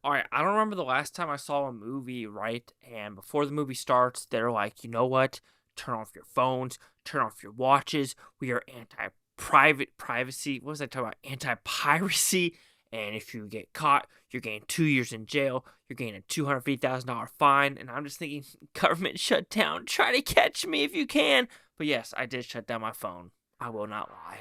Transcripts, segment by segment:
All right, I don't remember the last time I saw a movie, right? And before the movie starts, they're like, you know what? Turn off your phones, turn off your watches. We are anti-private privacy. What was I talking about? Anti-piracy. And if you get caught, you're getting 2 years in jail. You're getting a $250,000 fine. And I'm just thinking, government shut down. Try to catch me if you can. But yes, I did shut down my phone. I will not lie.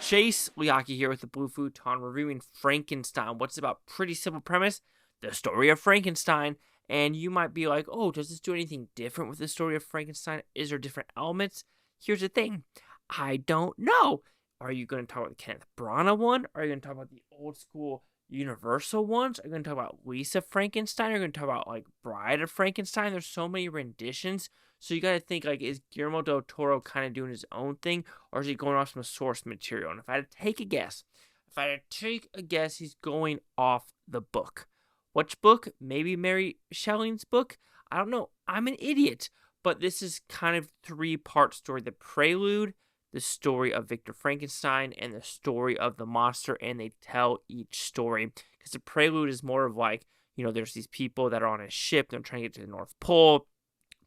Chase Liaki here with the Blue Futon reviewing Frankenstein. What's about pretty simple premise? The story of Frankenstein. And you might be like, oh, does this do anything different with the story of Frankenstein? Is there different elements? Here's the thing. I don't know. Are you going to talk about the Kenneth Branagh one? Are you going to talk about the old school Universal ones? Are you going to talk about Lisa Frankenstein? Are you going to talk about like Bride of Frankenstein? There's so many renditions. So you got to think, like, is Guillermo del Toro kind of doing his own thing, or is he going off some source material? And if I had to take a guess, he's going off the book. Which book? Maybe Mary Shelley's book? I don't know. I'm an idiot. But this is kind of three-part story. The prelude, the story of Victor Frankenstein, and the story of the monster, and they tell each story. Because the prelude is more of like, there's these people that are on a ship, they're trying to get to the North Pole,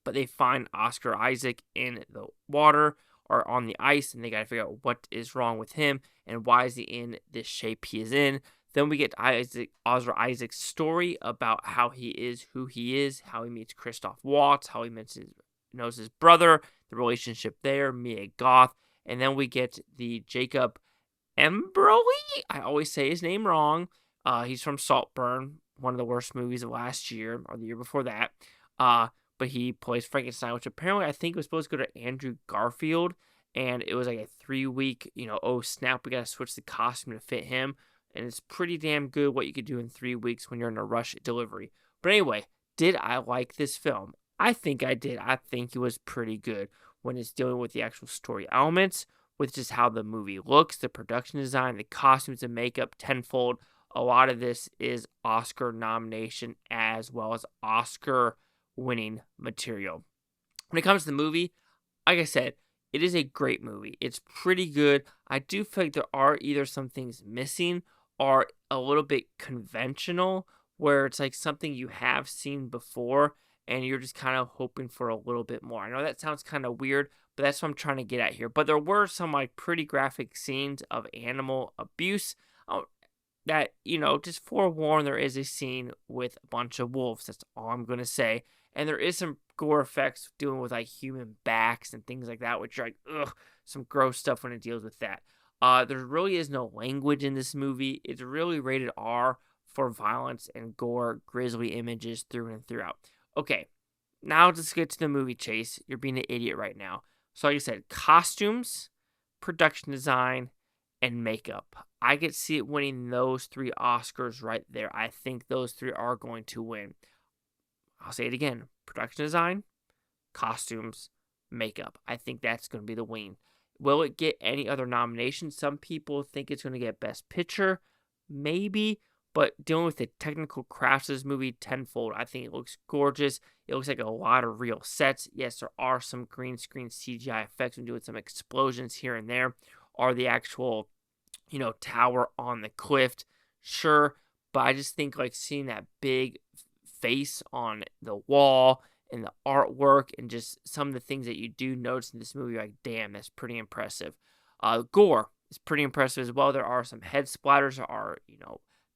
but they find Oscar Isaac in the water or on the ice, and they got to figure out what is wrong with him and why is he in this shape he is in. Then we get Oscar Isaac's story about how he is who he is, how he meets Christoph Waltz, how he knows his brother, the relationship there, Mia Goth, and then we get the Jacob Emberly. I always say his name wrong. He's from Saltburn, one of the worst movies of last year or the year before that. But he plays Frankenstein, which apparently I think was supposed to go to Andrew Garfield, and it was like a 3-week, oh snap, we got to switch the costume to fit him, and it's pretty damn good what you could do in 3 weeks when you're in a rush delivery. But anyway, did I like this film? I think I did. I think it was pretty good when it's dealing with the actual story elements, with just how the movie looks, the production design, the costumes and makeup tenfold. A lot of this is Oscar nomination as well as Oscar winning material. When it comes to the movie, like I said, it is a great movie. It's pretty good. I do feel like there are either some things missing or a little bit conventional, where it's like something you have seen before and you're just kind of hoping for a little bit more. I know that sounds kind of weird, but that's what I'm trying to get at here. But there were some like pretty graphic scenes of animal abuse. That, just forewarn, there is a scene with a bunch of wolves. That's all I'm going to say. And there is some gore effects dealing with like human backs and things like that, which are like, some gross stuff when it deals with that. There really is no language in this movie. It's really rated R for violence and gore, grisly images through and throughout. Okay, now let's get to the movie, Chase. You're being an idiot right now. So like I said, costumes, production design, and makeup. I could see it winning those 3 Oscars right there. I think those 3 are going to win. I'll say it again. Production design, costumes, makeup. I think that's going to be the win. Will it get any other nominations? Some people think it's going to get Best Picture. Maybe. But dealing with the technical crafts of this movie tenfold, I think it looks gorgeous. It looks like a lot of real sets. Yes, there are some green screen CGI effects when doing some explosions here and there. Or the actual, tower on the cliff. Sure. But I just think like seeing that big face on the wall and the artwork and just some of the things that you do notice in this movie, you're like, damn, that's pretty impressive. Gore is pretty impressive as well. There are some head splatters. There are,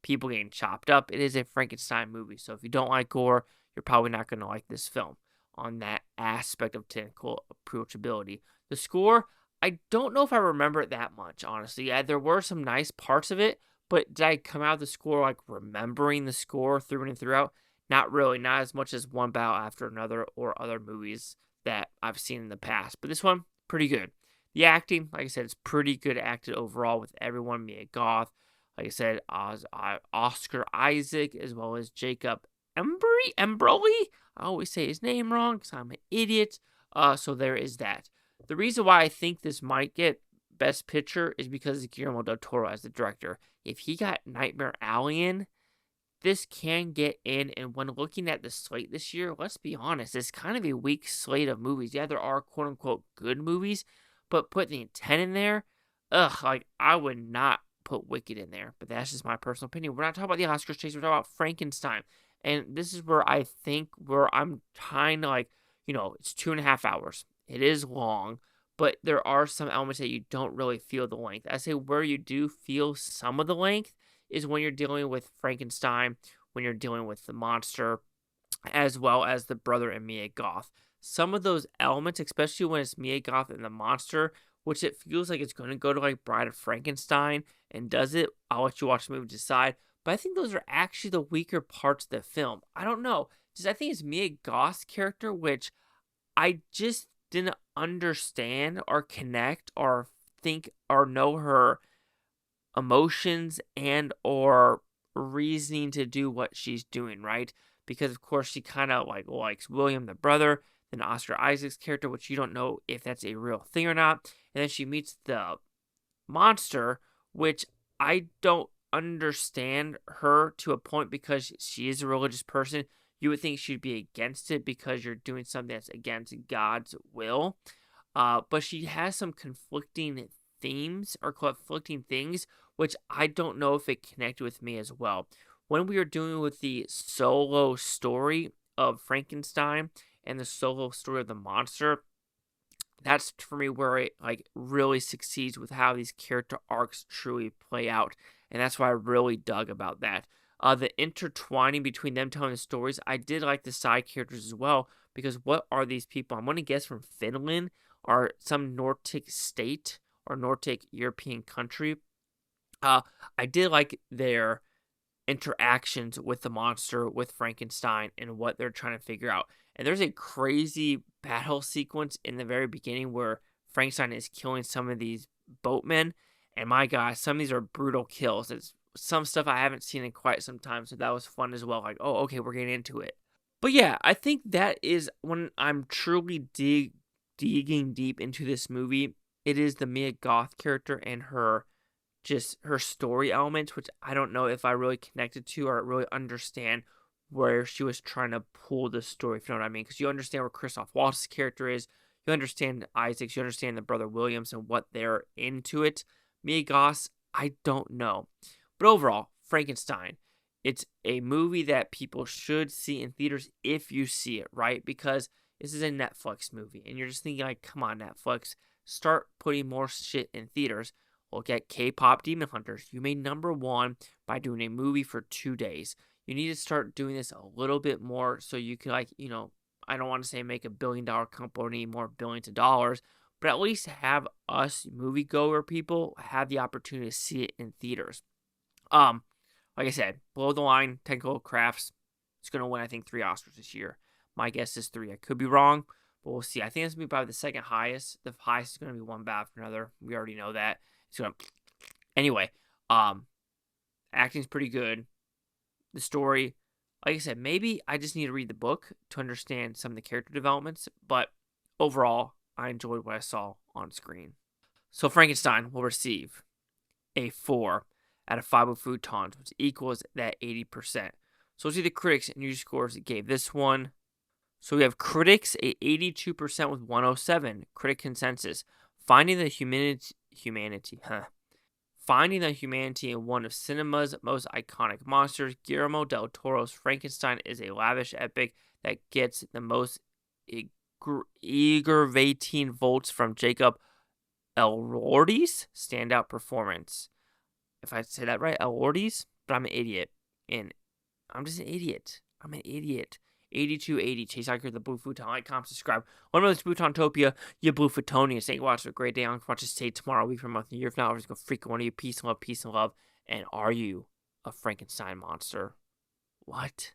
people getting chopped up. It is a Frankenstein movie, so if you don't like gore, you're probably not going to like this film on that aspect of technical approachability. The score, I don't know if I remember it that much, honestly. Yeah, there were some nice parts of it, but did I come out of the score like remembering the score through and throughout? Not really, not as much as One Battle After Another or other movies that I've seen in the past. But this one, pretty good. The acting, like I said, it's pretty good acted overall with everyone. Mia Goth, like I said, Oscar Isaac, as well as Jacob Emberly. I always say his name wrong because I'm an idiot. So there is that. The reason why I think this might get Best Picture is because of Guillermo del Toro as the director. If he got Nightmare Alley in, this can get in. And when looking at the slate this year, let's be honest, it's kind of a weak slate of movies. Yeah, there are quote unquote good movies, but putting the 10 in there, like I would not put Wicked in there. But that's just my personal opinion. We're not talking about the Oscars chase, we're talking about Frankenstein. And this is where I think where I'm trying to like, it's 2.5 hours. It is long, but there are some elements that you don't really feel the length. I say where you do feel some of the length is when you're dealing with Frankenstein, when you're dealing with the monster, as well as the brother and Mia Goth. Some of those elements, especially when it's Mia Goth and the monster, which it feels like it's going to go to like Bride of Frankenstein, and does it? I'll let you watch the movie to decide. But I think those are actually the weaker parts of the film. I don't know. I think it's Mia Goth's character, which I just didn't understand or connect or think or know her emotions and or reasoning to do what she's doing, right? Because of course she kind of like likes William the brother, then Oscar Isaac's character, which you don't know if that's a real thing or not, and then she meets the monster, which I don't understand her to a point because she is a religious person. You would think she'd be against it because you're doing something that's against God's will. But she has some conflicting themes or conflicting things, which I don't know if it connected with me as well. When we were doing with the solo story of Frankenstein and the solo story of the monster, that's for me where it like really succeeds with how these character arcs truly play out. And that's why I really dug about that. The intertwining between them telling the stories, I did like the side characters as well, because what are these people? I'm going to guess from Finland or some Nordic state or Nordic European country. I did like their interactions with the monster, with Frankenstein, and what they're trying to figure out. And there's a crazy battle sequence in the very beginning where Frankenstein is killing some of these boatmen. And my God, some of these are brutal kills. It's some stuff I haven't seen in quite some time, so that was fun as well. Like, oh, okay, we're getting into it. But yeah, I think that is when I'm truly digging deep into this movie. It is the Mia Goth character and her story elements, which I don't know if I really connected to or really understand where she was trying to pull the story, if you know what I mean. Because you understand where Christoph Waltz's character is, you understand Isaac's, you understand the brother Williams and what they're into it. Mia Goth, I don't know. But overall, Frankenstein, it's a movie that people should see in theaters if you see it, right? Because this is a Netflix movie, and you're just thinking like, come on, Netflix, start putting more shit in theaters. Look at K-pop Demon Hunters. You made #1 by doing a movie for 2 days. You need to start doing this a little bit more so you can, like, I don't want to say make a billion-dollar company more billions of dollars, but at least have us moviegoer people have the opportunity to see it in theaters. Like I said, below the line, Technical Crafts, it's going to win, I think, 3 Oscars this year. My guess is 3. I could be wrong, but we'll see. I think it's going to be probably the second highest. The highest is going to be one bad after another. We already know that. Anyway, acting's pretty good. The story, like I said, maybe I just need to read the book to understand some of the character developments, but overall, I enjoyed what I saw on screen. So Frankenstein will receive a 4 out of 5 with Futons, which equals that 80%. So let's see the critics and news scores that gave this one. So we have critics a 82% with 107. Critic consensus. Finding the humanity in one of cinema's most iconic monsters, Guillermo del Toro's Frankenstein is a lavish epic that gets the most aggravating votes from Jacob Elordi's standout performance. If I say that right, Elordi's, but I'm an idiot. And I'm just an idiot. I'm an idiot. 8280. Chase Iker, the Blue Futon. Like, comment, subscribe. One of those Futontopia, you Blue Futonians. Thank you for watching. Have a great day. I'm watch this day tomorrow, week from a month, a year from now. We're just going to freak one of you. Peace and love, peace and love. And are you a Frankenstein monster? What?